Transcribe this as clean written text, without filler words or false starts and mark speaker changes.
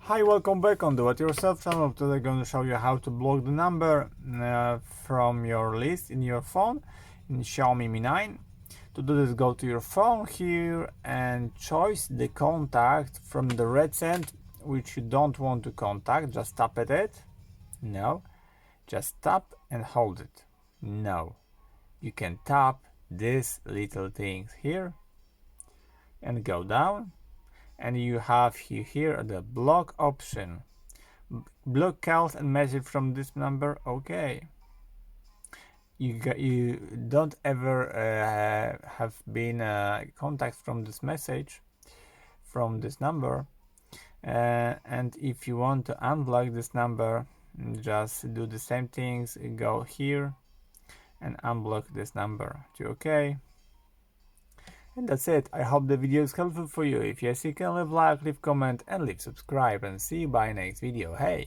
Speaker 1: Hi, welcome back on Do It Yourself channel. Today I'm going to show you how to block the number from your list in your phone in Xiaomi Mi 9. To do this, go to your phone here and choose the contact from the recent which you don't want to contact. Just tap at it. No. Just tap and hold it. No. You can tap these little things here and go down. And you have here the block option. Block calls and message from this number. Okay. You don't ever have been contact from this message from this number, and if you want to unblock this number, just do the same things. Go here and unblock this number. Okay. And that's it. I hope the video is helpful for you. If yes, you can leave like, leave comment and leave subscribe, and see you by next video. Hey!